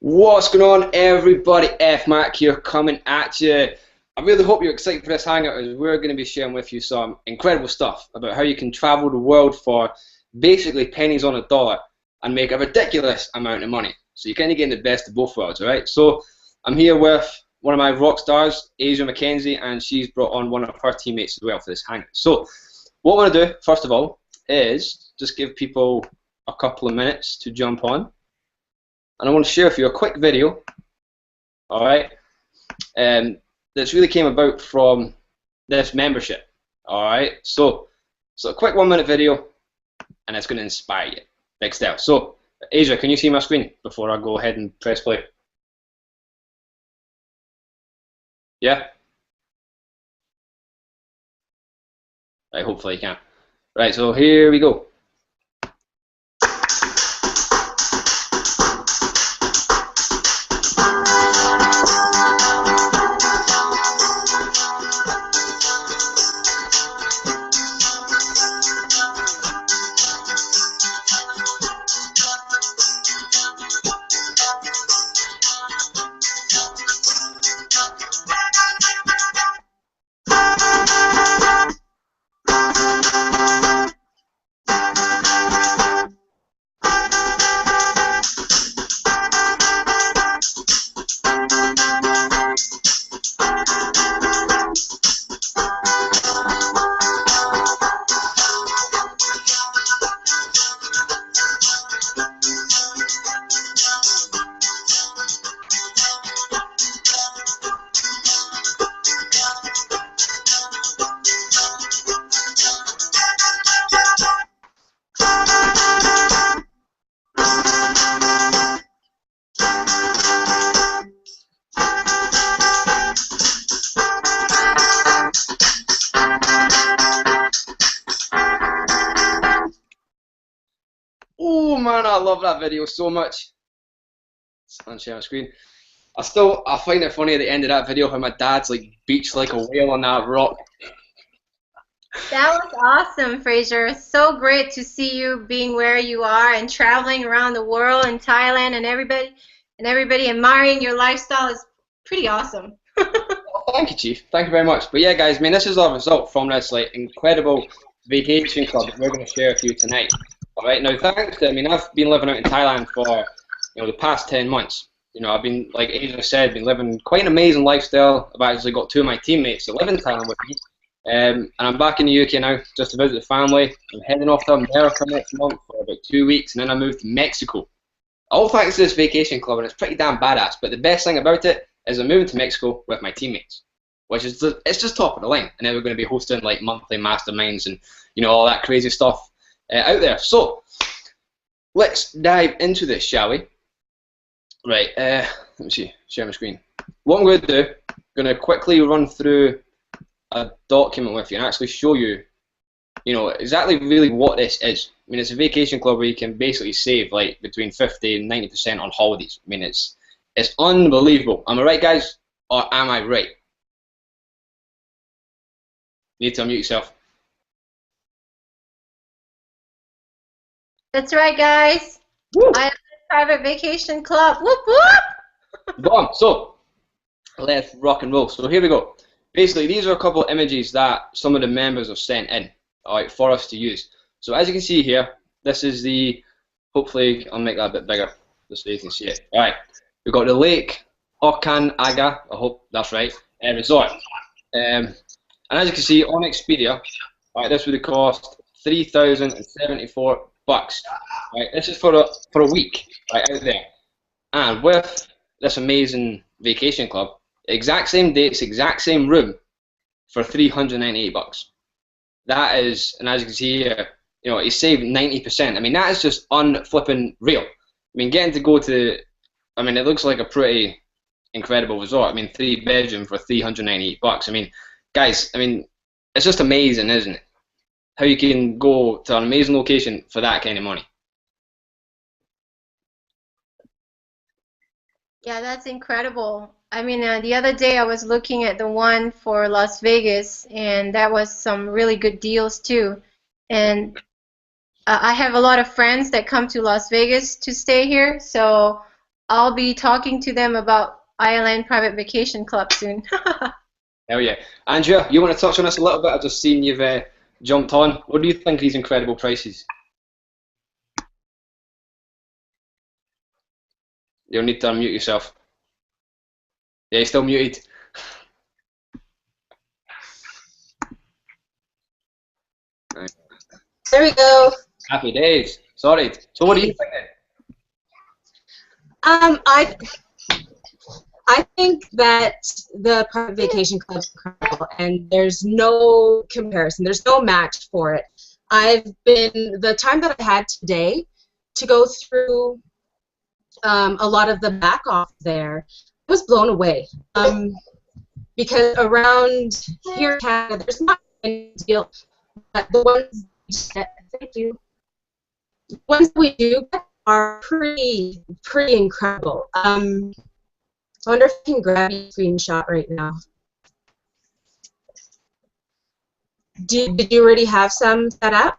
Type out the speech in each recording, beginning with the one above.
What's going on, everybody? F-Mac here, coming at you. I really hope you're excited for this hangout, as we're going to be sharing with you some incredible stuff about how you can travel the world for basically pennies on a dollar and make a ridiculous amount of money. So you're kind of getting the best of both worlds, alright? So I'm here with one of my rock stars, Asia McKenzie, and she's brought on one of her teammates as well for this hangout. So what I want to do, first of all, is just give people a couple of minutes to jump on. And I want to share with you a quick video, alright, that's really came about from this membership, alright. So a quick 1-minute video, and it's going to inspire you, big style. So, Asia, can you see my screen before I go ahead and press play? Yeah? Right, hopefully you can. Right, so here we go. Oh man, I love that video so much. Let's share my screen. I find it funny at the end of that video how my dad's like beached like a whale on that rock. That was awesome, Fraser. So great to see you being where you are and traveling around the world in Thailand, and everybody admiring your lifestyle is pretty awesome. Oh, thank you, Chief. Thank you very much. But yeah, guys, I mean, this is our result from this like incredible vacation club that we're going to share with you tonight. All right. Now, thanks to, I mean, I've been living out in Thailand for the past 10 months. I've been, like Asia said, been living quite an amazing lifestyle. I've actually got 2 of my teammates that live in Thailand with me. And I'm back in the UK now just to visit the family. I'm heading off to America next month for about 2 weeks, and then I move to Mexico. All thanks to this vacation club, and it's pretty damn badass. But the best thing about it is I'm moving to Mexico with my teammates, which is it's just top of the line. And then we're going to be hosting like monthly masterminds and all that crazy stuff out there. So let's dive into this, shall we? Right. Let me see. Share my screen. What I'm going to do, I'm going to quickly run through a document with you and actually show you, exactly really what this is. I mean, it's a vacation club where you can basically save like between 50 and 90% on holidays. I mean, it's unbelievable. Am I right, guys? Or am I right? You need to unmute yourself. That's right, guys. Woo! I am a private vacation club. Whoop whoop! Boom. So let's rock and roll. So here we go. Basically, these are a couple of images that some of the members have sent in, alright, for us to use. So as you can see here, this is the, hopefully I'll make that a bit bigger just so you can see it. Alright, we've got the Lake Okan Aga, I hope that's right, resort. And as you can see on Expedia, alright, this would have cost $3,074. Right, this is for a week, right, out there. And with this amazing vacation club, exact same dates, exact same room for $398. That is, and as you can see here, he saved 90%. I mean, that is just unflipping real. I mean, getting to go to, I mean, it looks like a pretty incredible resort. I mean, 3-bedroom for $398. I mean, guys, I mean, it's just amazing, isn't it? How you can go to an amazing location for that kind of money. Yeah, that's incredible. I mean, the other day I was looking at the one for Las Vegas, and that was some really good deals too. And I have a lot of friends that come to Las Vegas to stay here, so I'll be talking to them about Island Private Vacation Club soon. Hell yeah. Andrea, you want to touch on this a little bit? I've just seen you've jumped on. What do you think of these incredible prices? You'll need to unmute yourself. Yeah, you're still muted. Right. There we go. Happy days. Sorry. So what do you think then? I think that the private vacation club is incredible, and there's no comparison. There's no match for it. The time that I had today to go through a lot of the back off there, I was blown away. Because around here in Canada, there's not any deal, but the ones thank you. The ones we do are pretty incredible. I wonder if I can grab a screenshot right now. Did you already have some set up?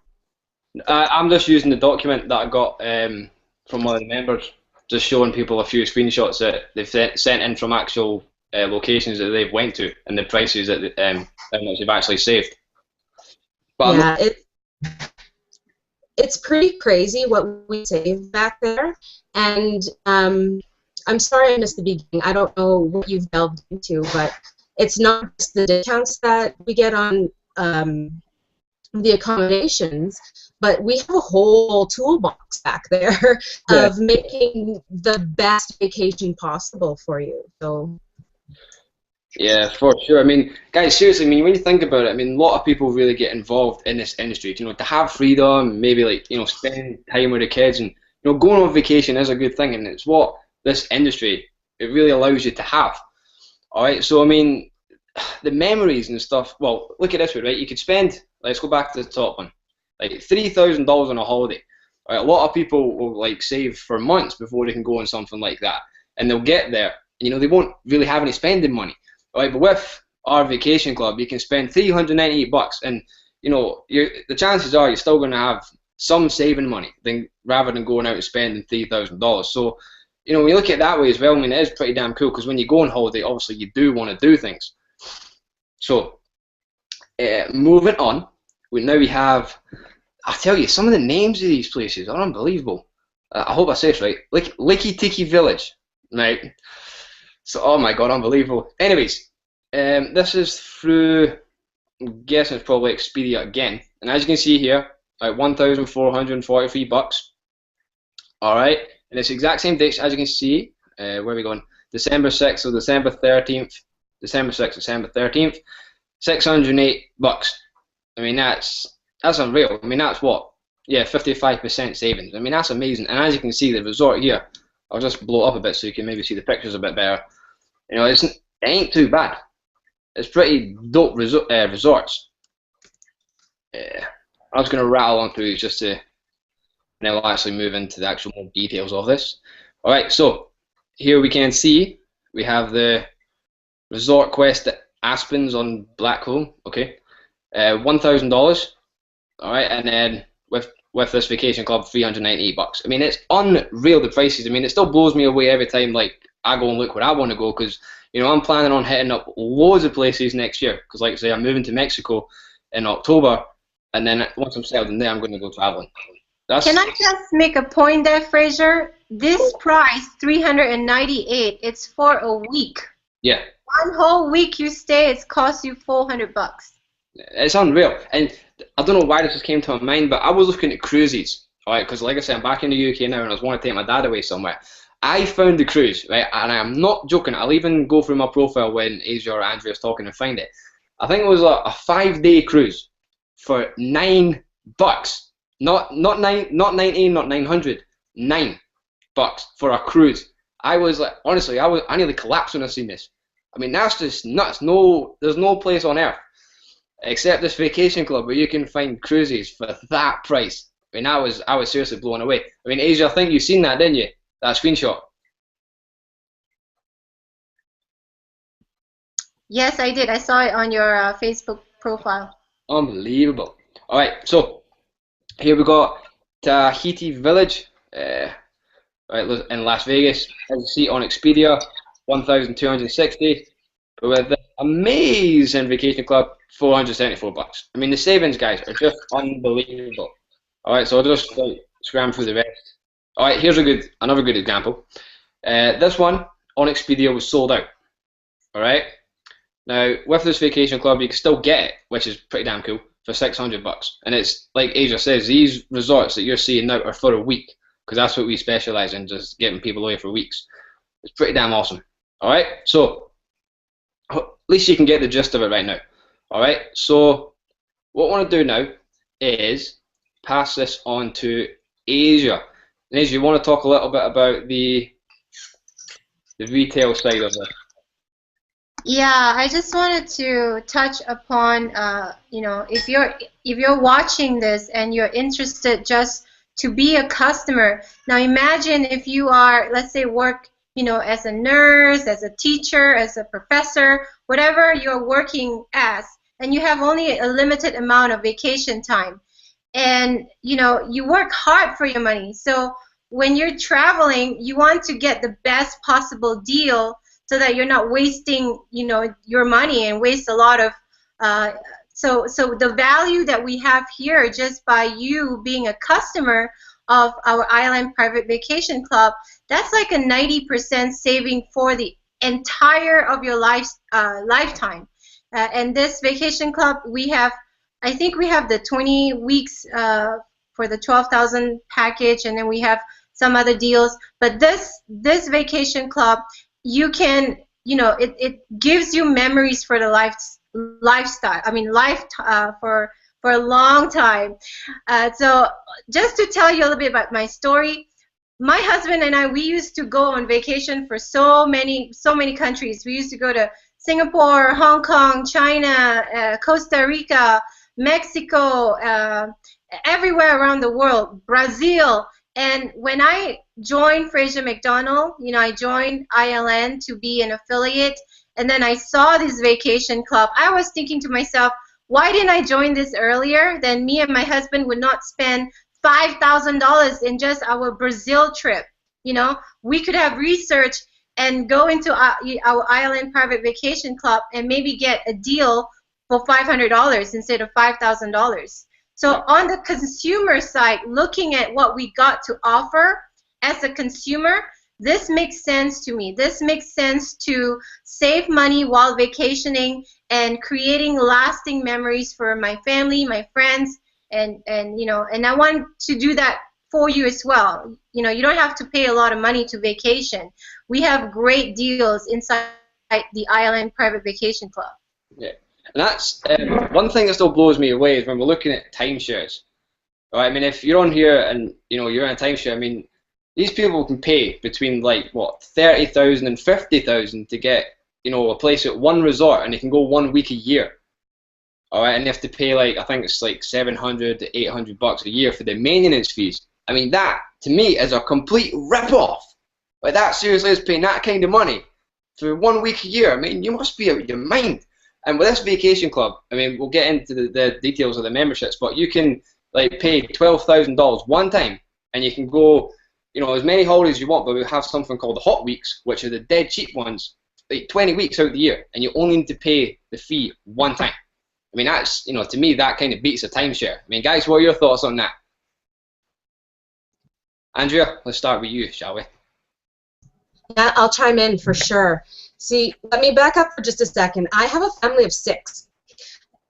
I'm just using the document that I got from one of the members, just showing people a few screenshots that they've sent in from actual locations that they've went to and the prices that how much they've actually saved. But yeah, it's pretty crazy what we saved back there, and I'm sorry I missed the beginning. I don't know what you've delved into, but it's not just the discounts that we get on the accommodations, but we have a whole toolbox back there of making the best vacation possible for you. So. Yeah, for sure. I mean, guys, seriously, I mean, when you think about it, I mean, a lot of people really get involved in this industry, you know, to have freedom, maybe like, you know, spend time with the kids, and, you know, going on vacation is a good thing, and it's what this industry, it really allows you to have. All right, so I mean, the memories and stuff, well, look at this way, right? You could spend, let's go back to the top one, like $3,000 on a holiday. All right, a lot of people will like save for months before they can go on something like that, and they'll get there, you know, they won't really have any spending money. All right, but with our vacation club, you can spend $398, and you know, the chances are you're still going to have some saving money rather than going out and spending $3,000. So, you know, when you look at it that way as well, I mean, it is pretty damn cool, because when you go on holiday, obviously you do want to do things. So, moving on, we have, I tell you, some of the names of these places are unbelievable. I hope I say this right. Licky Tiki Village, right? So, oh my god, unbelievable. Anyways, this is through, I'm guessing it's probably Expedia again. And as you can see here, like $1,443. Alright, and it's the exact same dates as you can see. Where are we going? December 6th, so December 13th, December 6th, December 13th, $608. I mean, that's unreal. I mean, that's what? Yeah, 55% savings. I mean, that's amazing. And as you can see, the resort here, I'll just blow it up a bit so you can maybe see the pictures a bit better. You know, it ain't too bad. It's pretty dope resorts. I was going to rattle on through these just to, and then we'll actually move into the actual more details of this. Alright, so here we can see we have the Resort Quest at Aspens on Blackhole. Okay, $1,000. Alright, and then with this vacation club, $398. I mean, it's unreal, the prices. I mean, it still blows me away every time like I go and look where I want to go, because you know, I'm planning on hitting up loads of places next year, because like I say, I'm moving to Mexico in October, and then once I'm settled in there, I'm going to go traveling. Can I just make a point there, Fraser? This price, $398, it's for a week. Yeah. One whole week you stay, it's cost you $400. It's unreal. And I don't know why this just came to my mind, but I was looking at cruises, alright, because like I said, I'm back in the UK now, and I was wanting to take my dad away somewhere. I found the cruise, right, and I am not joking. I'll even go through my profile when Asia or Andrea's talking and find it. I think it was a 5-day cruise for $9. Not 19, not 900, $9 for a cruise. I was like, honestly, I nearly collapsed when I seen this. I mean, that's just nuts. There's no place on earth except this vacation club where you can find cruises for that price. I mean, I was seriously blown away. I mean, Asia, I think you've seen that, didn't you? That screenshot. Yes, I did. I saw it on your Facebook profile. Unbelievable. All right, so here we got Tahiti Village. right, in Las Vegas. As you see on Expedia, 1,260. But with the amazing vacation club, $474. I mean, the savings, guys, are just unbelievable. All right, so I'll just like, scram through the rest. All right, here's another good example. This one on Expedia was sold out. All right. Now, with this vacation club, you can still get it, which is pretty damn cool, for $600. And it's like Asia says, these resorts that you're seeing now are for a week, because that's what we specialize in, just getting people away for weeks. It's pretty damn awesome. All right. So at least you can get the gist of it right now. All right. So what I want to do now is pass this on to Asia. And Asia, you want to talk a little bit about the retail side of this? Yeah, I just wanted to touch upon, you know, if you're watching this and you're interested just to be a customer. Now imagine if you are, let's say, work, you know, as a nurse, as a teacher, as a professor, whatever you're working as, and you have only a limited amount of vacation time, and you know you work hard for your money. So when you're traveling, you want to get the best possible deal, so that you're not wasting, you know, your money and waste a lot of. So the value that we have here, just by you being a customer of our Island Private Vacation Club, that's like a 90% saving for the entire of your lifetime. And this vacation club, I think we have the 20 weeks for the 12,000 package, and then we have some other deals. But this vacation club, you can, you know, it gives you memories for the lifestyle. I mean, for a long time. So just to tell you a little bit about my story, my husband and I, we used to go on vacation for so many countries. We used to go to Singapore, Hong Kong, China, Costa Rica, Mexico, everywhere around the world, Brazil. And when I joined Fraser McDonald, you know, I joined ILN to be an affiliate, and then I saw this vacation club. I was thinking to myself, why didn't I join this earlier? Then me and my husband would not spend $5,000 in just our Brazil trip. You know, we could have researched and go into our Island Private Vacation Club and maybe get a deal for $500 instead of $5,000. So on the consumer side, looking at what we got to offer as a consumer, this makes sense to me. This makes sense to save money while vacationing and creating lasting memories for my family, my friends, and you know, and I want to do that for you as well. You know, you don't have to pay a lot of money to vacation. We have great deals inside the Island Private Vacation Club. Yeah. And that's one thing that still blows me away is when we're looking at timeshares. Right? I mean, if you're on here and you know you're in a timeshare, I mean, these people can pay between like what $30,000 and $50,000 to get, you know, a place at one resort, and they can go 1 week a year. All right, and they have to pay like I think it's like $700 to $800 a year for the maintenance fees. I mean, that to me is a complete rip-off. Like that seriously is paying that kind of money for 1 week a year. I mean, you must be out of your mind. And with this vacation club, I mean, we'll get into the details of the memberships, but you can like pay $12,000 one time, and you can go, you know, as many holidays as you want. But we have something called the hot weeks, which are the dead cheap ones, like 20 weeks out of the year, and you only need to pay the fee one time. I mean, that's, you know, to me that kind of beats a timeshare. I mean, guys, what are your thoughts on that? Andrea, let's start with you, shall we? Yeah, I'll chime in for sure. See, let me back up for just a second. I have a family of 6,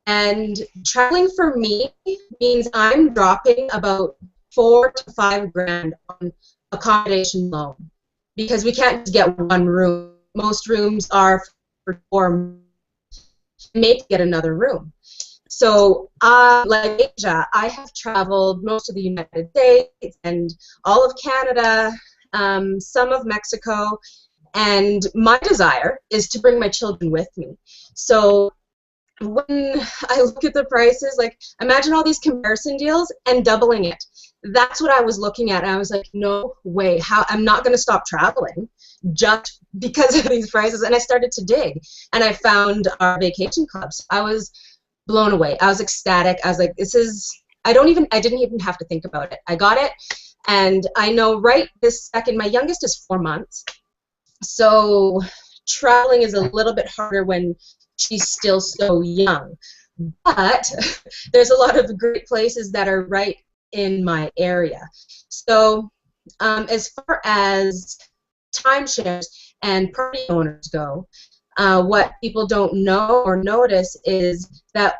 and traveling for me means I'm dropping about $4,000 to $5,000 on accommodation alone, because we can't just get one room. Most rooms are for 4, made to get another room. So, like Asia, I have traveled most of the United States and all of Canada, some of Mexico, and my desire is to bring my children with me. So when I look at the prices, like imagine all these comparison deals and doubling it. That's what I was looking at, and I was like, no way, I'm not going to stop traveling just because of these prices. And I started to dig, and I found our vacation clubs. I was blown away. I was ecstatic. I was like, this is, I didn't even have to think about it. I got it. And I know right this second, my youngest is 4 months, so traveling is a little bit harder when she's still so young. But there's a lot of great places that are right in my area. So as far as timeshares and property owners go, what people don't know or notice is that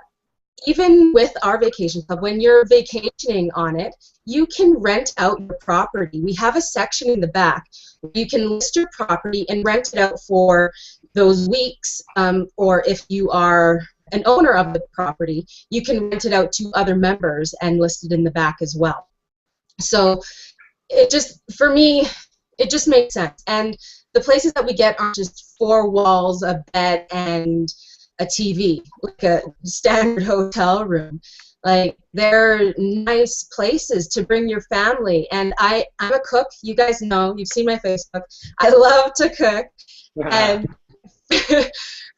even with our vacation club, when you're vacationing on it, you can rent out your property. We have a section in the back where you can list your property and rent it out for those weeks, or if you are an owner of the property, you can rent it out to other members and list it in the back as well. So it just, for me, it just makes sense. And the places that we get aren't just 4 walls, a bed, and a TV, like a standard hotel room. Like, they're nice places to bring your family. And I'm a cook. You guys know. You've seen my Facebook. I love to cook. And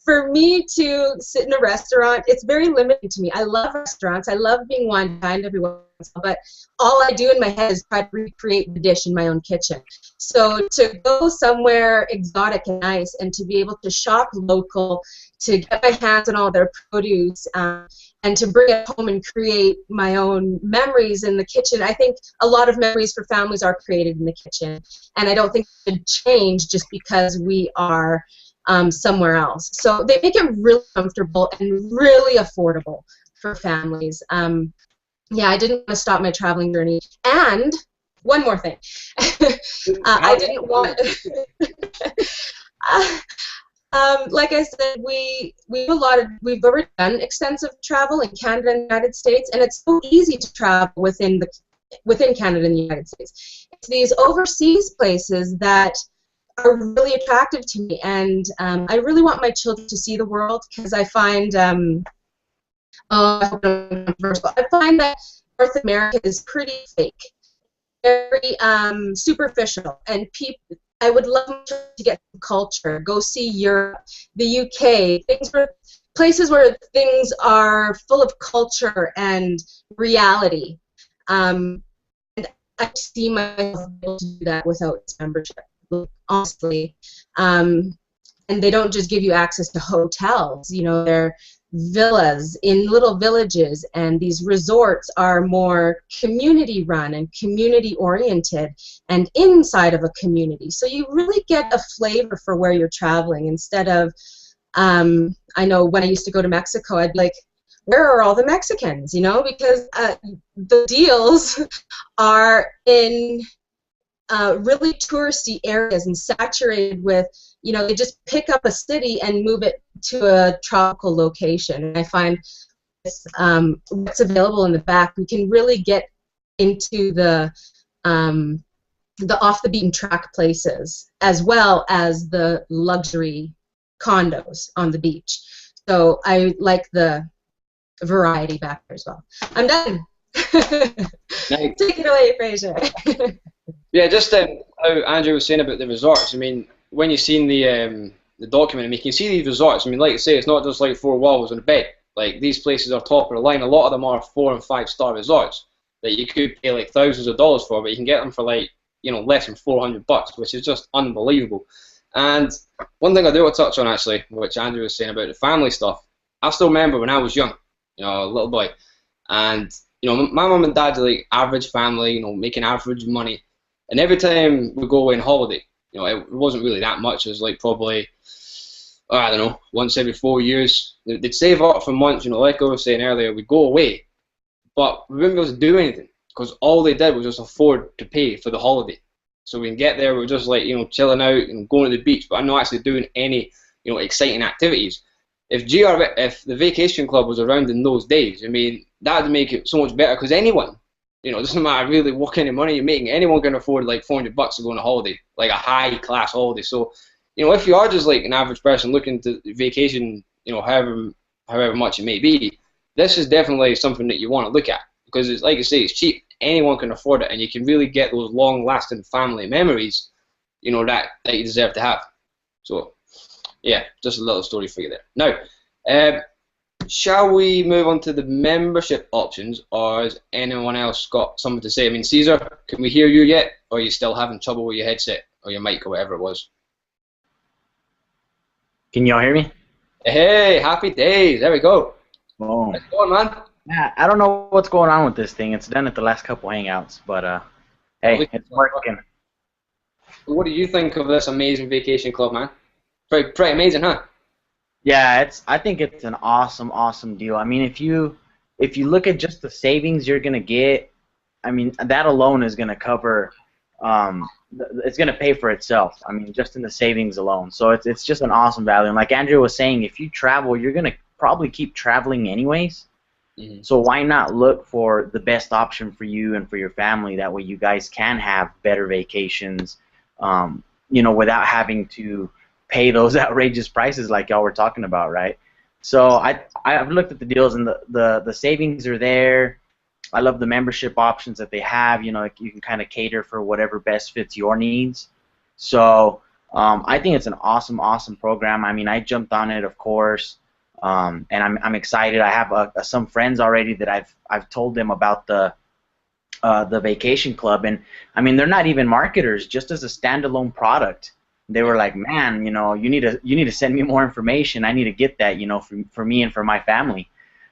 for me to sit in a restaurant, it's very limiting to me. I love restaurants. I love being wine dined every once in a while, but all I do in my head is try to recreate the dish in my own kitchen. So to go somewhere exotic and nice and to be able to shop local, to get my hands on all their produce, and to bring it home and create my own memories in the kitchen. I think a lot of memories for families are created in the kitchen, and I don't think it should change just because we are somewhere else. So they make it really comfortable and really affordable for families. Yeah, I didn't want to stop my traveling journey. And one more thing. I didn't want... like I said, we've already done extensive travel in Canada and the United States, and it's so easy to travel within Canada and the United States. It's these overseas places that are really attractive to me, and I really want my children to see the world, because I find I find that North America is pretty fake, very superficial, and I would love to get some culture, go see Europe, the UK, places where things are full of culture and reality. And I see myself able to do that without this membership, honestly. And they don't just give you access to hotels. You know, they're villas in little villages, and these resorts are more community run and community oriented and inside of a community, so you really get a flavor for where you're traveling, instead of I know when I used to go to Mexico, I'd be like, where are all the Mexicans, you know, because the deals are in really touristy areas and saturated with, you know, they just pick up a city and move it to a tropical location. And I find this, what's available in the back, we can really get into the off the beaten track places, as well as the luxury condos on the beach. So I like the variety back there as well. I'm done. Nice. Take it away, Fraser. Yeah, just how Andrew was saying about the resorts. I mean, when you've seen the document, I mean, you can see these resorts. I mean, like I say, it's not just like 4 walls and a bed. Like, these places are top of the line. A lot of them are 4- and 5-star resorts that you could pay like thousands of dollars for, but you can get them for like, you know, less than $400, which is just unbelievable. And one thing I do want to touch on, actually, which Andrew was saying about the family stuff, I still remember when I was young, you know, a little boy, and you know, my mum and dad are like average family, you know, making average money. And every time we go away on holiday, you know, it wasn't really that much. It was like probably, I don't know, once every 4 years. They'd save up for months, you know, like I was saying earlier, we'd go away. But we wouldn't be able to do anything, because all they did was just afford to pay for the holiday. So we can get there, we're just like, you know, chilling out and going to the beach, but I'm not actually doing any, you know, exciting activities. If the vacation club was around in those days, I mean, that would make it so much better, because anyone, you know, it doesn't matter really what kind of money you're making, anyone can afford like $400 to go on a holiday, like a high-class holiday. So, you know, if you are just like an average person looking to vacation, you know, however much it may be, this is definitely something that you want to look at, because it's like I say, it's cheap, anyone can afford it, and you can really get those long-lasting family memories, you know, that you deserve to have. So, yeah, just a little story for you there. Now, shall we move on to the membership options, or has anyone else got something to say? I mean, Caesar, can we hear you yet, or are you still having trouble with your headset or your mic or whatever it was? Can y'all hear me? Hey, happy days. There we go. Oh. How's it going, man? Yeah, I don't know what's going on with this thing. It's done at the last couple hangouts, but hey, it's working. What do you think of this amazing vacation club, man? Pretty amazing, huh? Yeah, I think it's an awesome deal. I mean, if you look at just the savings you're gonna get, I mean, that alone is gonna cover. It's gonna pay for itself. I mean, just in the savings alone. So it's just an awesome value. And like Andrew was saying, if you travel, you're gonna probably keep traveling anyways. Mm-hmm. So why not look for the best option for you and for your family? That way, you guys can have better vacations, you know, without having to pay those outrageous prices like y'all were talking about, right? So I've looked at the deals, and the savings are there. I love the membership options that they have. You know, you can kind of cater for whatever best fits your needs. So I think it's an awesome program. I mean, I jumped on it, of course, and I'm excited. I have some friends already that I've told them about the vacation club, and I mean, they're not even marketers. Just as a standalone product, they were like, man, you know, you need to send me more information. I need to get that, you know, for me and for my family.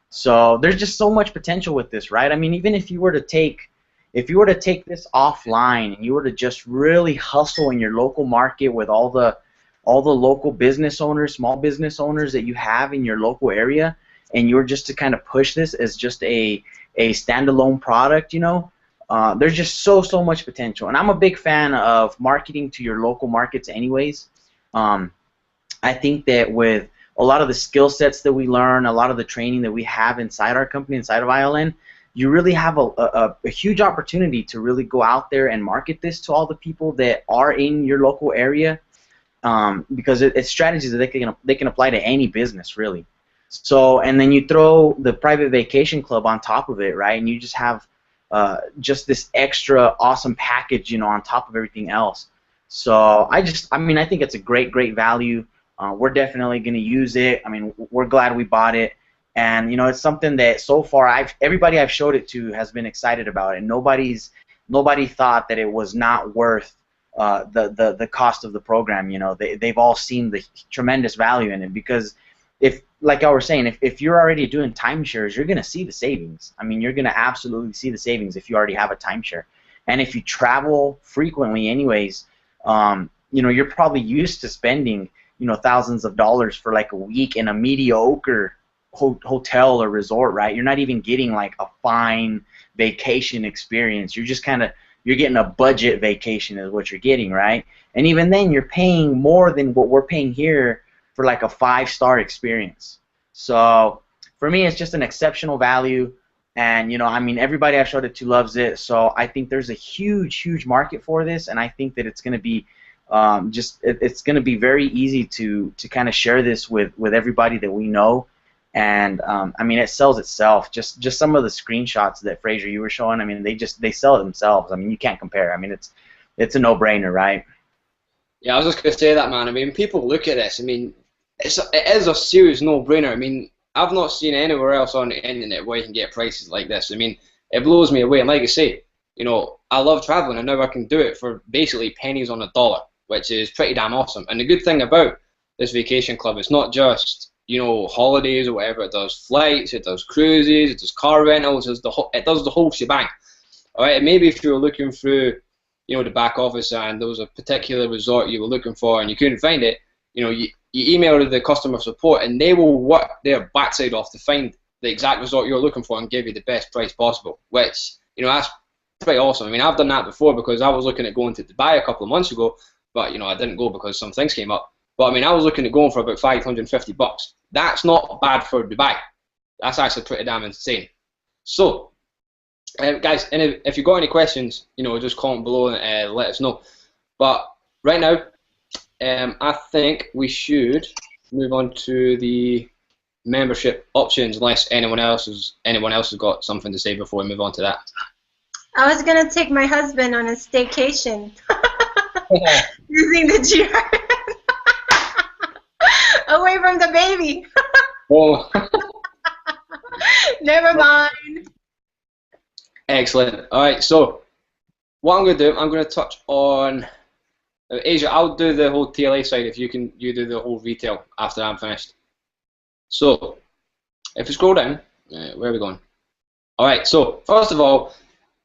So there's just so much potential with this, right? I mean, even if you were to take this offline and you were to just really hustle in your local market with all the local business owners, small business owners that you have in your local area, and you were just to kind of push this as just a standalone product, you know, there's just so much potential. And I'm a big fan of marketing to your local markets anyways. I think that with a lot of the skill sets that we learn, a lot of the training that we have inside our company, inside of ILN, you really have a huge opportunity to really go out there and market this to all the people that are in your local area, because it's strategies that they can apply to any business, really. So, and then you throw the private vacation club on top of it, right? And you just have just this extra awesome package, you know, on top of everything else. So I think it's a great value. We're definitely going to use it. I mean, we're glad we bought it, and you know, it's something that so far everybody I've showed it to has been excited about it. Nobody thought that it was not worth the cost of the program. You know, they've all seen the tremendous value in it, because if, like I was saying, if you're already doing timeshares, you're going to see the savings. I mean, you're going to absolutely see the savings if you already have a timeshare. And if you travel frequently anyways, you know, you're probably used to spending, you know, thousands of dollars for like a week in a mediocre hotel or resort, right? You're not even getting like a fine vacation experience. You're just you're getting a budget vacation is what you're getting, right? And even then, you're paying more than what we're paying here for like a 5-star experience. So for me, it's just an exceptional value. And, you know, I mean, everybody I've showed it to loves it. So I think there's a huge market for this, and I think that it's going to be it's going to be very easy to kind of share this with everybody that we know. And I mean, it sells itself. Just some of the screenshots that Fraser you were showing, I mean, they sell it themselves. I mean, you can't compare. I mean, it's a no-brainer, right? Yeah, I was just going to say that, man. I mean, people look at this. I mean, it is a serious no-brainer. I mean, I've not seen anywhere else on the internet where you can get prices like this. I mean, it blows me away. And like I say, you know, I love traveling, and now I can do it for basically pennies on a dollar, which is pretty damn awesome. And the good thing about this vacation club, it's not just, you know, holidays or whatever. It does flights, it does cruises, it does car rentals, it does the whole shebang. All right, and maybe if you were looking through, you know, the back office and there was a particular resort you were looking for and you couldn't find it, you know, you email the customer support and they will work their backside off to find the exact resort you're looking for and give you the best price possible, which, you know, that's pretty awesome. I mean, I've done that before because I was looking at going to Dubai a couple of months ago, but, you know, I didn't go because some things came up. But, I mean, I was looking at going for about $550. That's not bad for Dubai. That's actually pretty damn insane. So, guys, and if you've got any questions, you know, just comment below and let us know. But right now, I think we should move on to the membership options, unless anyone else has got something to say before we move on to that. I was gonna take my husband on a staycation using the GR away from the baby. Oh. Never mind. Excellent. All right, so what I'm going to do, I'm going to touch on Asia. I'll do the whole TLA side if you do the whole retail after I'm finished. So if you scroll down, where are we going? All right, so first of all,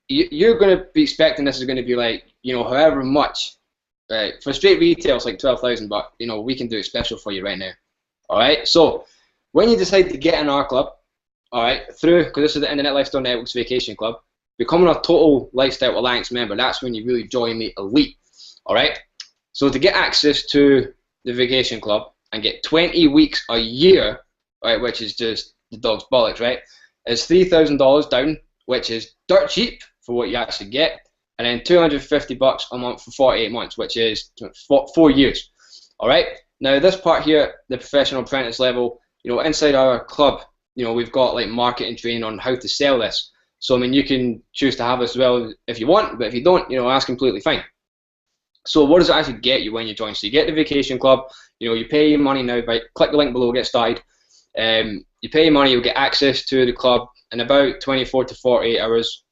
you're going to be expecting this is going to be like, however much. Right, for straight retail, it's like 12,000, but we can do it special for you right now. All right, so when you decide to get in our club, all right, because this is the Internet Lifestyle Network's Vacation Club, becoming a Total Lifestyle Alliance member, that's when you really join the elite. All right, so to get access to the Vacation Club and get 20 weeks a year, right, which is just the dog's bollocks, right, is $3,000 down, which is dirt cheap for what you actually get. And then $250 a month for 48 months, which is 4 years. All right. Now this part here, the professional apprentice level, inside our club, we've got like marketing training on how to sell this. So I mean, you can choose to have this as well if you want, but if you don't, that's completely fine. So what does it actually get you when you join? So you get the vacation club. You pay your money now by click the link below, get started. You pay your money, you'll get access to the club in about 24 to 48 hours.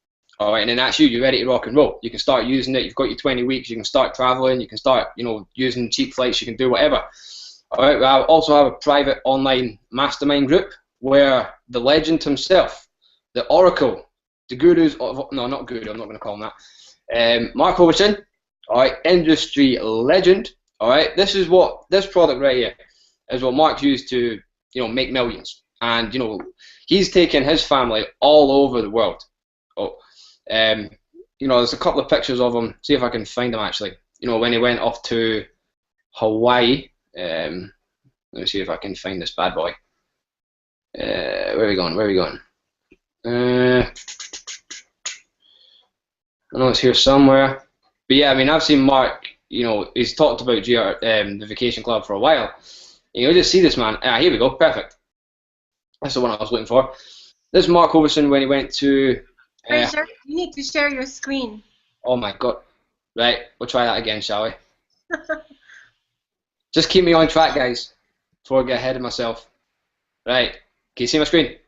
All right, and then that's you. You're ready to rock and roll. You can start using it. You've got your 20 weeks. You can start traveling. You can start, using cheap flights. You can do whatever. All right. I also have a private online mastermind group where the legend himself, the oracle, the gurus of not guru. I'm not going to call him that. Mark Overton. All right, industry legend. All right. This product right here is what Mark's used to, make millions. And he's taken his family all over the world. Oh. There's a couple of pictures of him. See if I can find them actually. When he went off to Hawaii. Let me see if I can find this bad boy. Where are we going? I know it's here somewhere. But yeah, I mean, I've seen Mark. He's talked about the Vacation Club for a while. You just see this man. Here we go. Perfect. That's the one I was looking for. This is Mark Overson when he went to. Fraser, you need to share your screen. Oh my god. Right, we'll try that again, shall we? Just keep me on track, guys, before I get ahead of myself. Right, can you see my screen?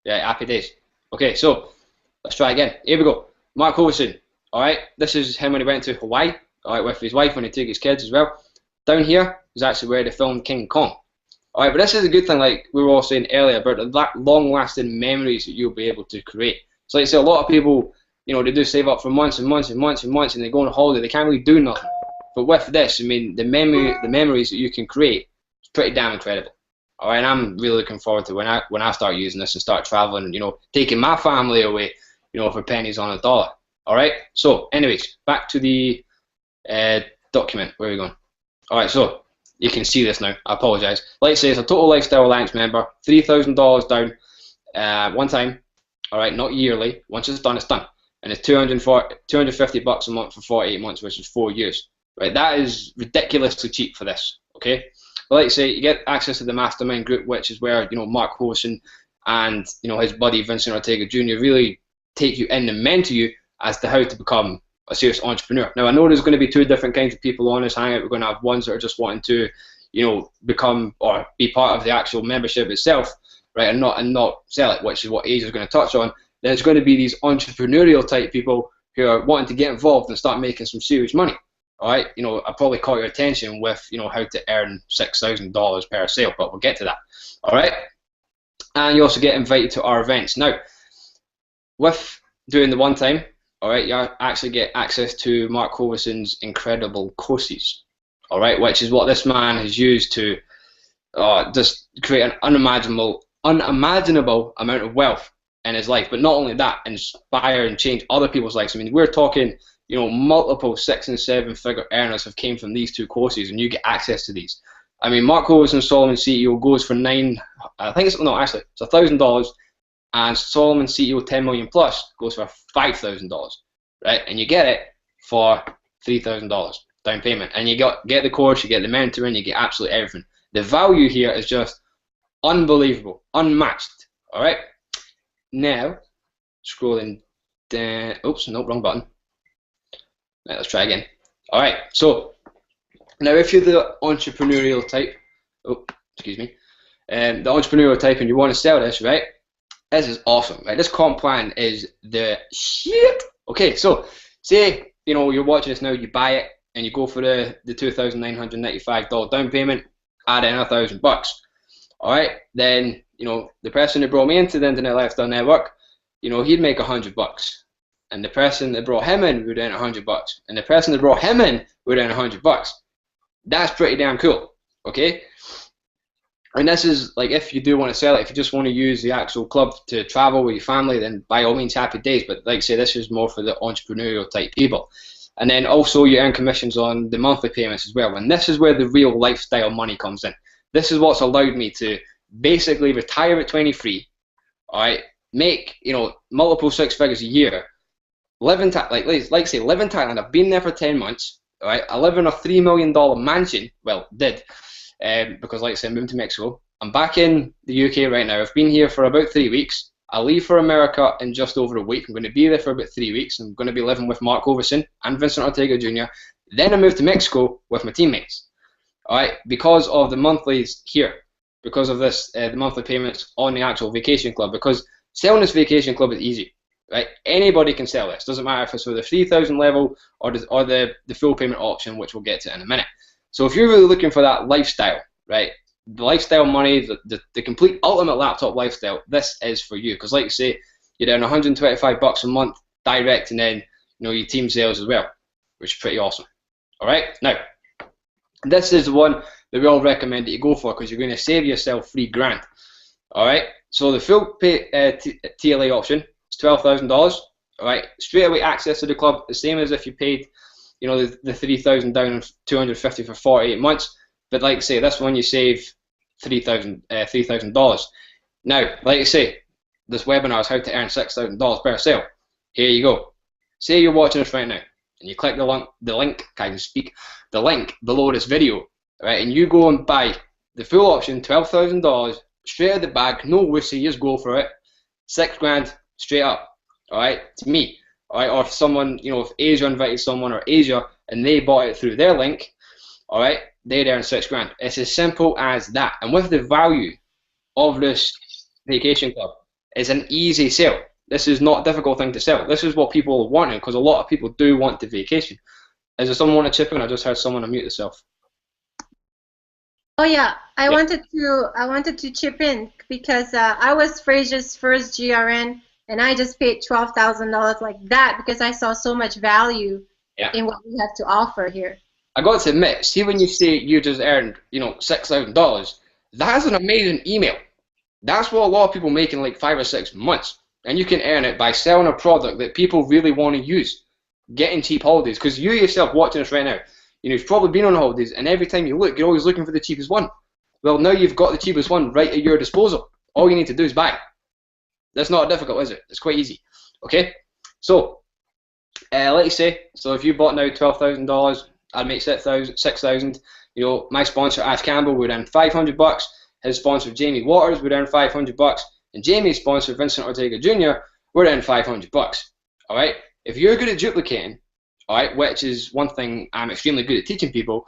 Yeah, happy days. Okay, so let's try again. Here we go. Mark Overson. Alright, this is him when he went to Hawaii, alright, with his wife when he took his kids as well. Down here is actually where they filmed King Kong. Alright, but this is a good thing, like we were all saying earlier, about the long-lasting memories that you'll be able to create. So like I say, a lot of people, they do save up for months and months and months and months, and they go on a holiday, they can't really do nothing. But with this, I mean, the memories that you can create is pretty damn incredible. Alright, and I'm really looking forward to when I start using this and start traveling, taking my family away, for pennies on a dollar. Alright, so anyways, back to the document. Where are we going? Alright, so you can see this now. I apologise. Like I say, it's a Total Lifestyle Alliance member. $3,000 down one time. All right, not yearly. Once it's done, it's done. And it's $250 a month for 48 months, which is 4 years. Right, that is ridiculously cheap for this. Okay, but like I say, you get access to the mastermind group, which is where Mark Horson and his buddy Vincent Ortega Jr. really take you in and mentor you as to how to become a serious entrepreneur. Now I know there's going to be two different kinds of people on this hangout. We're going to have ones that are just wanting to, become or be part of the actual membership itself, right, and not sell it, which is what Asia's going to touch on. Then it's going to be these entrepreneurial type people who are wanting to get involved and start making some serious money. All right, I probably caught your attention with how to earn $6,000 per sale, but we'll get to that. All right, and you also get invited to our events. Now, with doing the one time. Alright, you actually get access to Mark Hoverson's incredible courses, alright, which is what this man has used to just create an unimaginable amount of wealth in his life. But not only that, inspire and change other people's lives. I mean, we're talking, multiple 6- and 7-figure earners have came from these two courses, and you get access to these. I mean, Mark Hoverson Solomon CEO goes for it's $1,000. And Solomon CEO 10 million plus goes for $5,000, right? And you get it for $3,000 down payment, and you get the course, you get the mentoring, you get absolutely everything. The value here is just unbelievable, unmatched. All right. Now, scrolling down. Oops, no, wrong button. Right, let's try again. All right. So now, if you're the entrepreneurial type, excuse me. the entrepreneurial type and you want to sell this, right? This is awesome, right? This comp plan is the shit. Okay, so say you're watching this now, you buy it and you go for the $2,995 down payment, add in $1,000. All right, then the person who brought me into the internet lifestyle network, he'd make $100, and the person that brought him in would earn $100, and the person that brought him in would earn $100. That's pretty damn cool. Okay. And this is like if you do want to sell it, if you just want to use the actual club to travel with your family, then by all means, happy days. But like I say, this is more for the entrepreneurial type people. And then also you earn commissions on the monthly payments as well. And this is where the real lifestyle money comes in. This is what's allowed me to basically retire at 23, all right, make multiple six figures a year, live in live in Thailand. I've been there for 10 months. All right, I live in a $3 million mansion. Well, did. Because like I said, I moved to Mexico. I'm back in the UK right now. I've been here for about 3 weeks. I leave for America in just over a week. I'm going to be there for about 3 weeks. I'm going to be living with Mark Overson and Vincent Ortega Jr. Then I move to Mexico with my teammates. All right, because of the monthlies here, because of this, the monthly payments on the actual vacation club. Because selling this vacation club is easy, right? Anybody can sell this. Doesn't matter if it's for the 3,000 level or the full payment option, which we'll get to in a minute. So if you're really looking for that lifestyle, right, the lifestyle money, the complete ultimate laptop lifestyle, this is for you. Because like I say, you're down $125 a month direct, and then your team sales as well, which is pretty awesome. All right, now this is the one that we all recommend that you go for because you're going to save yourself $3,000. All right, so the full pay TLA option is $12,000. All right, straight away access to the club, the same as if you paid the 3,000 down and 250 for 48 months. But like I say, this one you save $3,000. Now, like I say, this webinar is how to earn $6,000 per sale. Here you go. Say you're watching this right now, and you click the link, can't even speak, the link below this video, right? And you go and buy the full option, $12,000 straight out of the bag, no wussy, just go for it. $6,000 straight up. All right, to me. All right, or if someone, if Asia invited someone or Asia and they bought it through their link, all right, they'd earn $6,000. It's as simple as that. And with the value of this vacation club, it's an easy sell. This is not a difficult thing to sell. This is what people are wanting because a lot of people do want the vacation. Is there someone want to chip in? I just heard someone unmute themselves. Oh yeah, I wanted to chip in because I was Fraser's first GRN. And I just paid $12,000 like that because I saw so much value in what we have to offer here. I got to admit, see when you say you just earned, $6,000, that's an amazing email. That's what a lot of people make in like 5 or 6 months. And you can earn it by selling a product that people really want to use, getting cheap holidays. Because you yourself watching this right now, you've probably been on holidays, and every time you look, you're always looking for the cheapest one. Well, now you've got the cheapest one right at your disposal. All you need to do is buy it. That's not difficult, is it? It's quite easy. Okay, so let's say, so if you bought now $12,000, I'd make $6,000. My sponsor Ash Campbell would earn $500. His sponsor Jamie Waters would earn $500, and Jamie's sponsor Vincent Ortega Jr. would earn $500. All right. If you're good at duplicating, all right, which is one thing I'm extremely good at teaching people.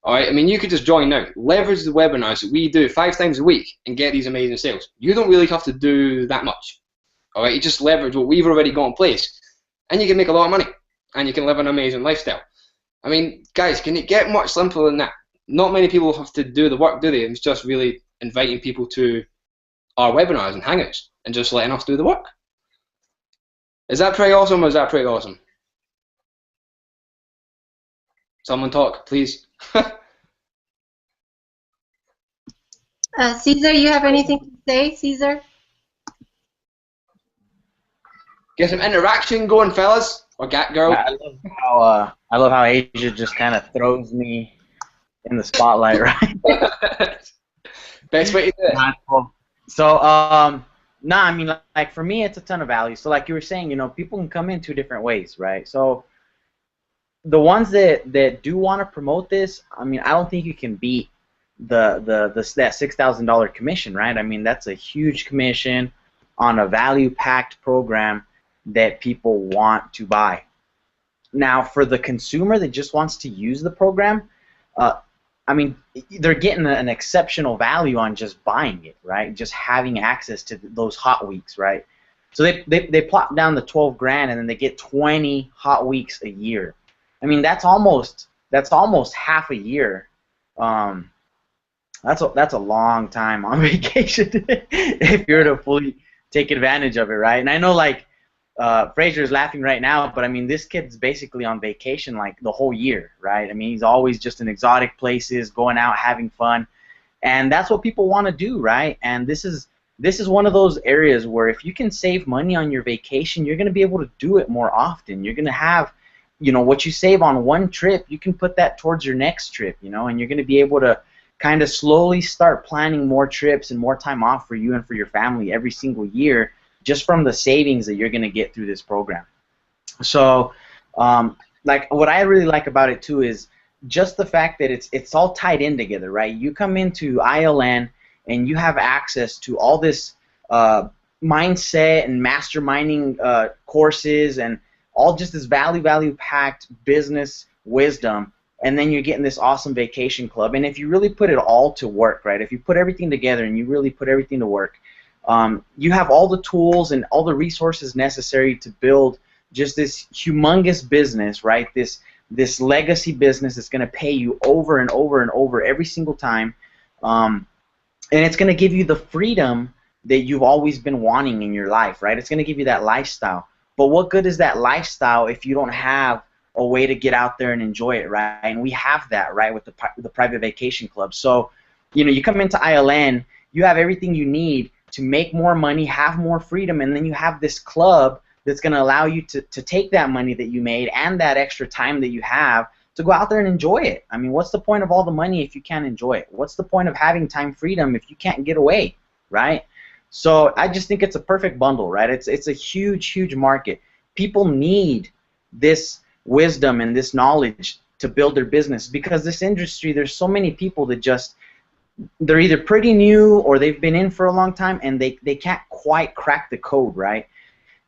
All right, I mean, you could just join now, leverage the webinars that we do 5 times a week and get these amazing sales. You don't really have to do that much. All right, you just leverage what we've already got in place and you can make a lot of money and you can live an amazing lifestyle. I mean, guys, can it get much simpler than that? Not many people have to do the work, do they? It's just really inviting people to our webinars and hangouts and just letting us do the work. Is that pretty awesome or is that pretty awesome? Someone talk, please. Caesar, you have anything to say, Caesar? Get some interaction going, fellas, or girl. I love how Asia just kind of throws me in the spotlight, right? Best way to do it. So, I mean, like for me, it's a ton of value. So, like you were saying, people can come in 2 different ways, right? So, the ones that do want to promote this, I mean, I don't think you can beat that $6,000 commission, right? I mean, that's a huge commission on a value-packed program that people want to buy. Now, for the consumer that just wants to use the program, I mean, they're getting an exceptional value on just buying it, right? Just having access to those hot weeks, right? So they plop down the 12 grand and then they get 20 hot weeks a year. I mean, that's almost half a year. That's a long time on vacation if you're to fully take advantage of it, right? And I know, like, Fraser is laughing right now, but I mean, this kid's basically on vacation like the whole year, right? I mean, he's always just in exotic places, going out, having fun, and that's what people want to do, right? And this is one of those areas where if you can save money on your vacation, you're going to be able to do it more often. You're going to have, you know, what you save on one trip, you can put that towards your next trip, you know, and you're going to be able to kind of slowly start planning more trips and more time off for you and for your family every single year, just from the savings that you're going to get through this program. So, like, what I really like about it too is just the fact that it's all tied in together, right? You come into ILN and you have access to all this mindset and masterminding courses and all just this value-packed business wisdom, and then you're getting this awesome vacation club. And if you really put it all to work, right? If you put everything together and you really put everything to work, you have all the tools and all the resources necessary to build just this humongous business, right? This legacy business that's going to pay you over and over and over every single time, and it's going to give you the freedom that you've always been wanting in your life, right? It's going to give you that lifestyle. But what good is that lifestyle if you don't have a way to get out there and enjoy it, right? And we have that, right, with the private vacation club. So, you know, you come into ILN, you have everything you need to make more money, have more freedom, and then you have this club that's going to allow you to take that money that you made and that extra time that you have to go out there and enjoy it. I mean, what's the point of all the money if you can't enjoy it? What's the point of having time freedom if you can't get away, right? So I just think it's a perfect bundle, right? It's a huge, huge market. People need this wisdom and this knowledge to build their business, because this industry, there's so many people that just, they're either pretty new or they've been in for a long time and they can't quite crack the code, right?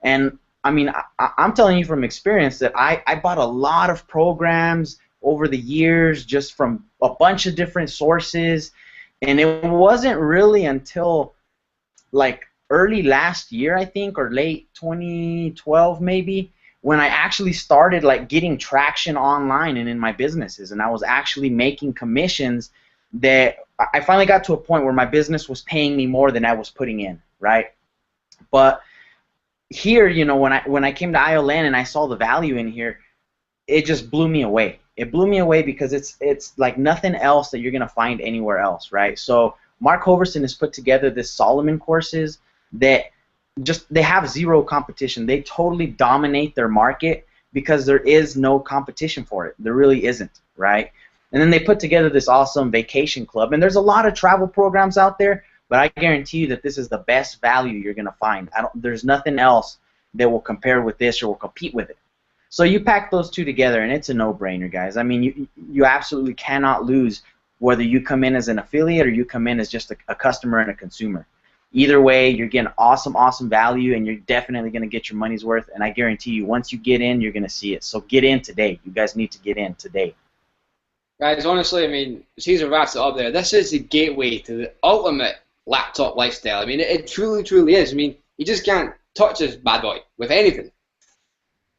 And I mean, I'm telling you from experience that I bought a lot of programs over the years just from a bunch of different sources, and it wasn't really until like early last year, I think, or late 2012 maybe, when I actually started like getting traction online and in my businesses, and I was actually making commissions that I finally got to a point where my business was paying me more than I was putting in, right? But here, you know, when I came to ILN and I saw the value in here, it just blew me away. It blew me away because it's like nothing else that you're gonna find anywhere else, right? So Mark Hoverson has put together this Solomon courses that just, they have zero competition. They totally dominate their market because there is no competition for it. There really isn't, right? And then they put together this awesome vacation club, and there's a lot of travel programs out there, but I guarantee you that this is the best value you're gonna find. There's nothing else that will compare with this or will compete with it. So you pack those two together, and it's a no-brainer, guys. I mean, you absolutely cannot lose whether you come in as an affiliate or you come in as just a customer and a consumer. Either way, you're getting awesome, awesome value, and you're definitely going to get your money's worth. And I guarantee you, once you get in, you're going to see it. So get in today. You guys need to get in today. Guys, honestly, I mean, Caesar wraps it up there. This is the gateway to the ultimate laptop lifestyle. I mean, it truly, truly is. I mean, you just can't touch this bad boy with anything.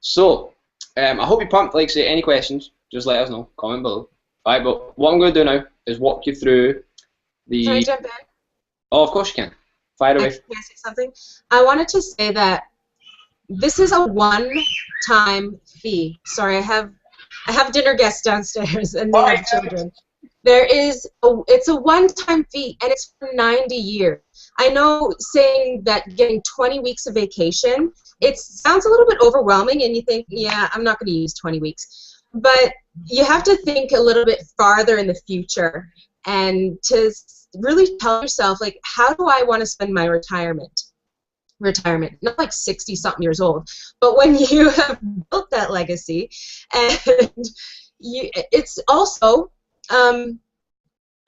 So, I hope you're pumped. Like I say, any questions, just let us know. Comment below. Alright, but what I'm going to do now is walk you through the... Can I jump in? Oh, of course you can. Fire away. Can I say something? I wanted to say that this is a one-time fee. Sorry, I have dinner guests downstairs and they have children. It's a one-time fee, and it's for 90 years. I know saying that getting 20 weeks of vacation, it sounds a little bit overwhelming, and you think, yeah, I'm not going to use 20 weeks. But you have to think a little bit farther in the future and to really tell yourself, like, how do I want to spend my retirement? Not like 60-something years old, but when you have built that legacy, and it's also, you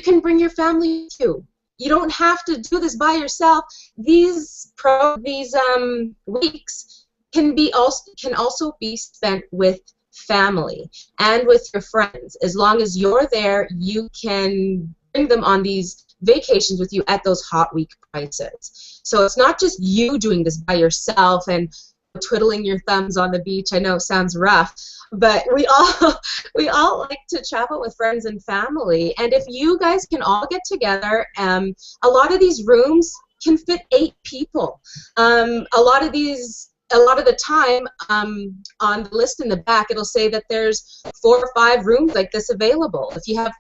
can bring your family too. You don't have to do this by yourself. These weeks can also be spent with family and with your friends. As long as you're there, you can bring them on these vacations with you at those hot week prices. So it's not just you doing this by yourself and twiddling your thumbs on the beach. I know it sounds rough, but we all like to travel with friends and family. And if you guys can all get together, a lot of these rooms can fit 8 people. A lot of the time, on the list in the back, it'll say that there's 4 or 5 rooms like this available. If you have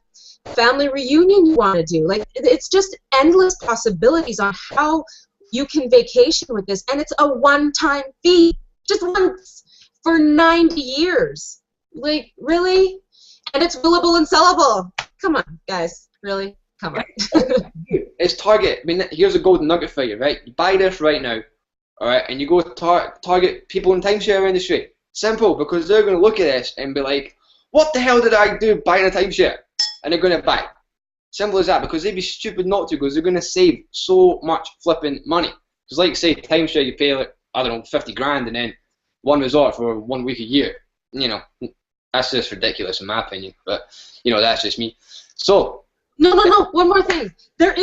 family reunion you want to do, like, it's just endless possibilities on how you can vacation with this, and it's a one-time fee, just once for 90 years. Like, really? And it's billable and sellable. Come on, guys, really? Come on. It's Target. I mean, here's a golden nugget for you, right? You buy this right now, all right, and you go target people in timeshare industry. Simple, because they're going to look at this and be like, what the hell did I do buying a timeshare? And they're going to buy. Simple as that, because they'd be stupid not to, because they're going to save so much flipping money. Because like, say, timeshare, you pay, like, I don't know, 50 grand and then one resort for 1 week a year. You know, that's just ridiculous in my opinion, but, you know, that's just me. So... No, one more thing. There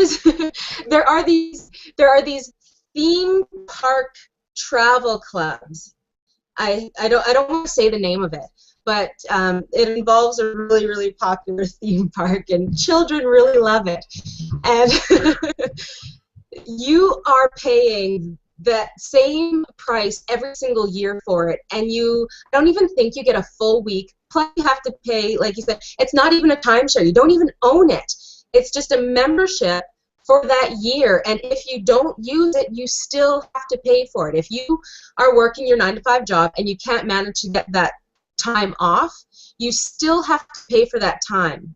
are these theme park travel clubs. I don't want to say the name of it, but it involves a really, really popular theme park, and children really love it. And you are paying that same price every single year for it, and I don't even think you get a full week. Plus, you have to pay, like you said, it's not even a timeshare. You don't even own it. It's just a membership for that year, and if you don't use it, you still have to pay for it. If you are working your 9-to-5 job and you can't manage to get that time off, you still have to pay for that time,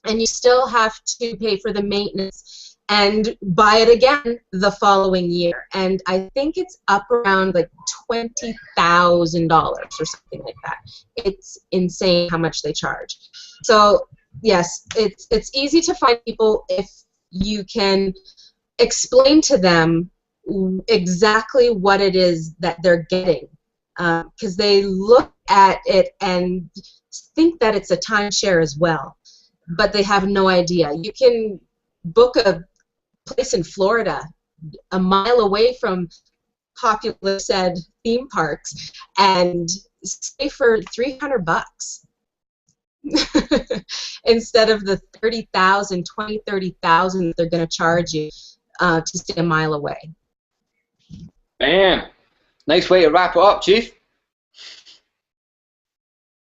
and you still have to pay for the maintenance and buy it again the following year. And I think it's up around like $20,000 or something like that. It's insane how much they charge. So yes, it's easy to find people if you can explain to them exactly what it is that they're getting, because they look at it and think that it's a timeshare as well, but they have no idea. You can book a place in Florida a mile away from popular said theme parks and stay for $300 instead of the $30,000, $20,000, $30,000 that they're going to charge you to stay a mile away. Bam! Nice way to wrap it up, Chief.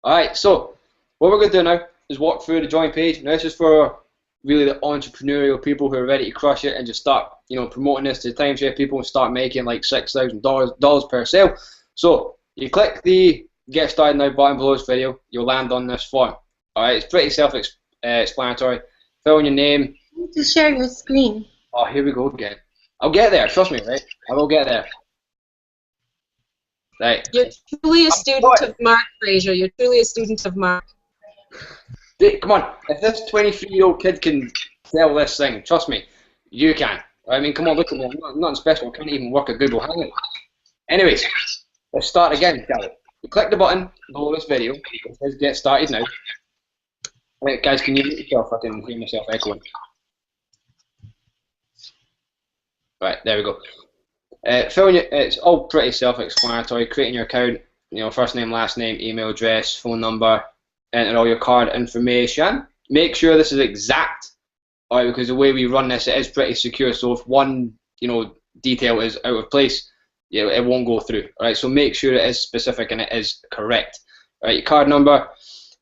Alright, so what we're going to do now is walk through the join page. Now this is for really the entrepreneurial people who are ready to crush it and just start, you know, promoting this to timeshare people and start making like $6,000 per sale. So you click the Get Started Now button below this video, you'll land on this form. Alright, it's pretty self-explanatory. Fill in your name. You need to share your screen. Oh, here we go again. I'll get there, trust me, right? I will get there. Right. You're truly a student of Mark, Fraser. You're truly a student of Mark. Come on, if this 23-year-old kid can sell this thing, trust me, you can. I mean, come on, look at me. I'm nothing special. I can't even work a Google Hangout. Anyways, let's start again, shall we? You click the button below this video. It says Get Started Now. Right, guys, can you mute yourself? I can hear myself echoing. Right, there we go. It's all pretty self-explanatory. Creating your account, you know, first name, last name, email address, phone number, enter all your card information. Make sure this is exact, alright, because the way we run this, it is pretty secure. So if one, you know, detail is out of place, yeah, it won't go through. Alright, so make sure it is specific and it is correct. Alright, your card number.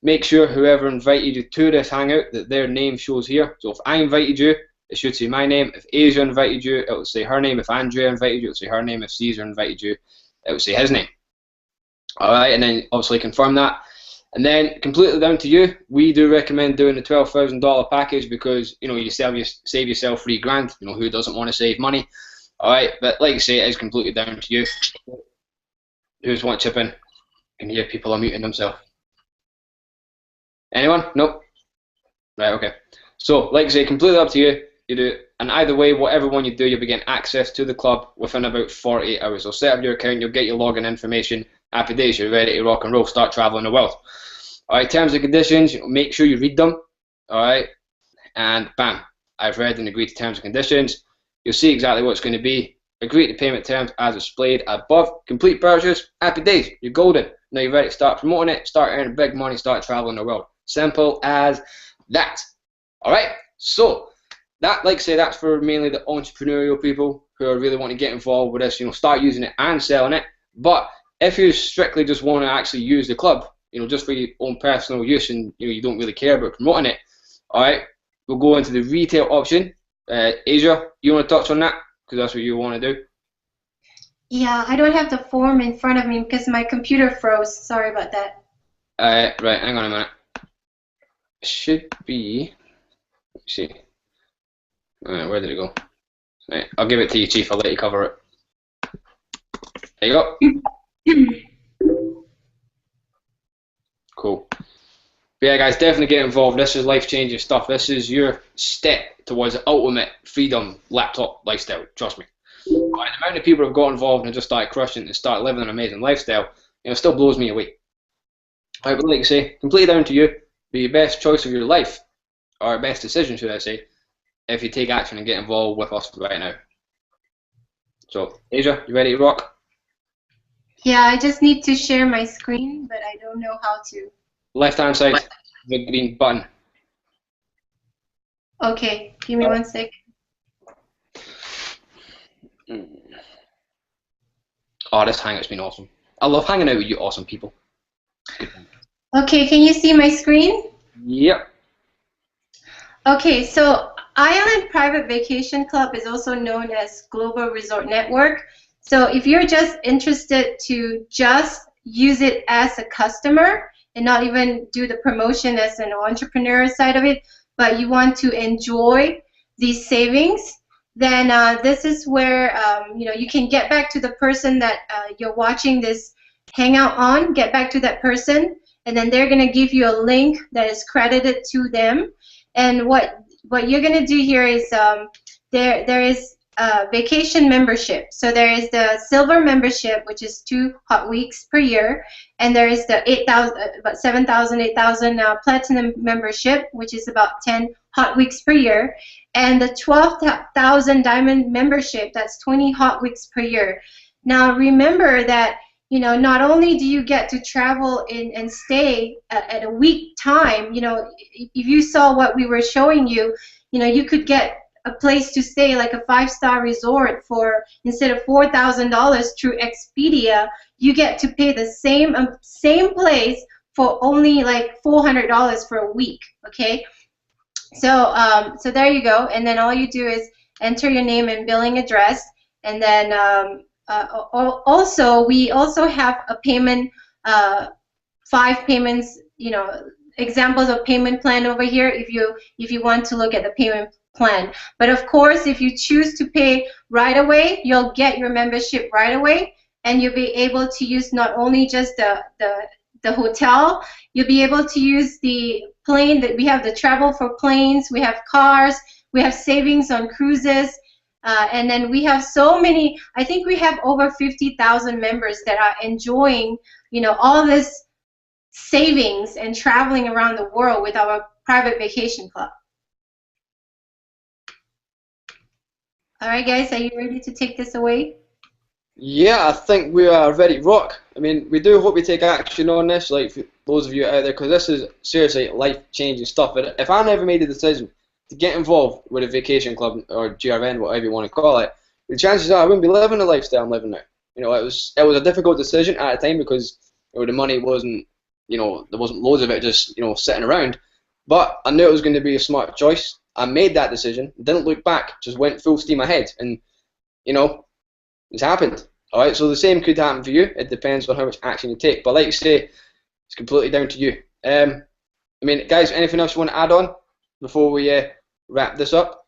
Make sure whoever invited you to this hangout that their name shows here. So if I invited you, it should say my name. If Asia invited you, it will say her name. If Andrea invited you, it will say her name. If Caesar invited you, it will say his name. Alright, and then obviously confirm that. And then completely down to you. We do recommend doing the $12,000 package because, you know, you save yourself $3,000. You know, who doesn't want to save money? Alright, but like I say, it is completely down to you. Who's want to chip in? I can hear people are muting themselves. Anyone? Nope. Right, okay. So, like I say, completely up to you. You do it. And either way, whatever one you do, you'll be getting access to the club within about 48 hours. So set up your account, you'll get your login information, Happy days, you're ready to rock and roll, start traveling the world. Alright, terms and conditions, make sure you read them. Alright, and bam, I've read and agreed to terms and conditions. You'll see exactly what it's going to be. Agree to payment terms as displayed above. Complete purchase, happy days, you're golden. Now you're ready to start promoting it, start earning big money, start traveling the world. Simple as that. Alright, so that, like I say, that's for mainly the entrepreneurial people who are really want to get involved with this, start using it and selling it. But if you strictly just want to actually use the club, just for your own personal use, and you don't really care about promoting it, all right, we'll go into the retail option. Asia, you want to touch on that because that's what you want to do? Yeah, I don't have the form in front of me because my computer froze. Sorry about that. Right, hang on a minute. It should be. Let's see. Where did it go? Right, I'll give it to you, Chief. I'll let you cover it. There you go. Cool. But yeah, guys, definitely get involved. This is life-changing stuff. This is your step towards the ultimate freedom laptop lifestyle. Trust me. Right, the amount of people who have got involved and just started crushing and start living an amazing lifestyle, still blows me away. Right, but like I say, completely down to you. Be your best choice of your life, or best decision, should I say, if you take action and get involved with us right now. So, Asia, you ready to rock? Yeah, I just need to share my screen, but I don't know how to. Left-hand side, the green button. Okay, give me 1 second. Oh, this hangout's been awesome. I love hanging out with you awesome people. Okay, can you see my screen? Yep. Okay, so Island Private Vacation Club is also known as Global Resort Network. So if you're just interested to just use it as a customer and not even do the promotion as an entrepreneur side of it, but you want to enjoy these savings, then this is where you can get back to the person that you're watching this hangout on, get back to that person, and then they're going to give you a link that is credited to them. And what you're going to do here is there is vacation membership. So there is the silver membership, which is 2 hot weeks per year, and there is the 8,000 platinum membership, which is about 10 hot weeks per year, and the 12,000 diamond membership, that's 20 hot weeks per year. Now remember that not only do you get to travel in and stay at a week time, if you saw what we were showing you, you could get a place to stay like a 5-star resort for, instead of $4,000 through Expedia, you get to pay the same place for only like $400 for a week. Okay, so so there you go, and then all you do is enter your name and billing address, and then also we also have a payment, 5 payments, examples of payment plan over here if you want to look at the payment plan. But of course, if you choose to pay right away, you'll get your membership right away, and you'll be able to use not only just the hotel, you'll be able to use the plane, that we have the travel for planes, we have cars, we have savings on cruises, and then we have so many, I think we have over 50,000 members that are enjoying all this savings and traveling around the world with our private vacation club. All right, guys, are you ready to take this away? Yeah, I think we are ready to rock. I mean, we do hope you take action on this, like for those of you out there, because this is seriously life-changing stuff. But if I never made a decision to get involved with a vacation club or GRN, whatever you want to call it, the chances are I wouldn't be living the lifestyle I'm living now. It was a difficult decision at the time because the money wasn't, there wasn't loads of it just sitting around. But I knew it was going to be a smart choice. I made that decision, didn't look back, just went full steam ahead, and it's happened. All right, so the same could happen for you. It depends on how much action you take. But like you say, it's completely down to you. I mean, guys, anything else you want to add on before we wrap this up?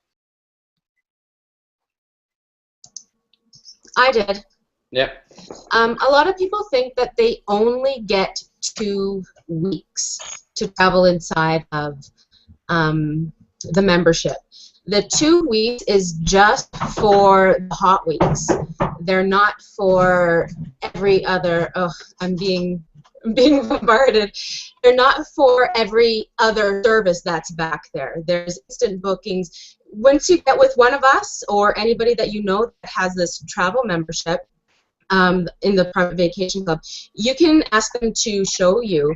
I did. Yeah. A lot of people think that they only get 2 weeks to travel inside of the membership. The 2 weeks is just for the hot weeks. They're not for every other. Oh, I'm being bombarded. They're not for every other service that's back there. There's instant bookings. Once you get with one of us or anybody that you know that has this travel membership in the private vacation club, you can ask them to show you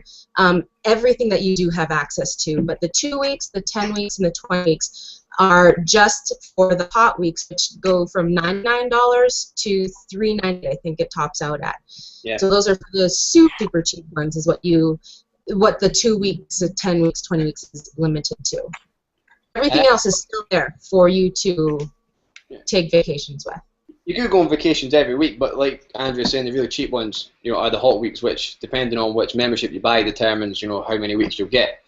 everything that you do have access to. But the 2 weeks, the 10 weeks, and the 20 weeks are just for the hot weeks, which go from $99 to $390. I think it tops out at. Yeah. So those are the super cheap ones. Is what the 2 weeks, the 10 weeks, 20 weeks is limited to. Everything else is still there for you to take vacations with. You could go on vacations every week, but like Andrew was saying, the really cheap ones, are the hot weeks, which, depending on which membership you buy, determines, how many weeks you'll get.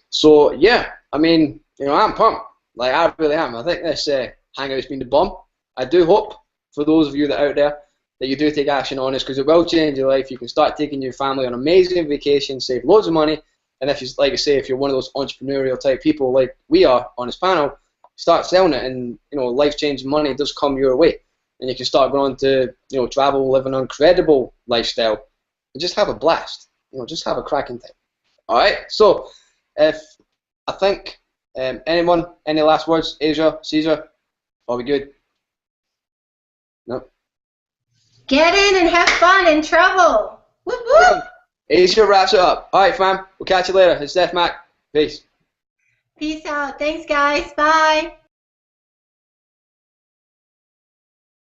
So yeah, I mean, I'm pumped. Like, I really am. I think this hangout's been the bomb. I do hope, for those of you that are out there, that you do take action on this, because it will change your life. You can start taking your family on amazing vacations, save loads of money, and if you, like I say, if you're one of those entrepreneurial type people like we are on this panel, start selling it, and life-changing money does come your way, and you can start going to travel, live an incredible lifestyle, and just have a blast. Just have a cracking time. All right. So, I think anyone, any last words? Asia, Caesar, are we good? No. Get in and have fun and travel. Whoop, whoop. Asia wraps it up. All right, fam. We'll catch you later. It's Steph Mac. Peace. Peace out. Thanks, guys. Bye.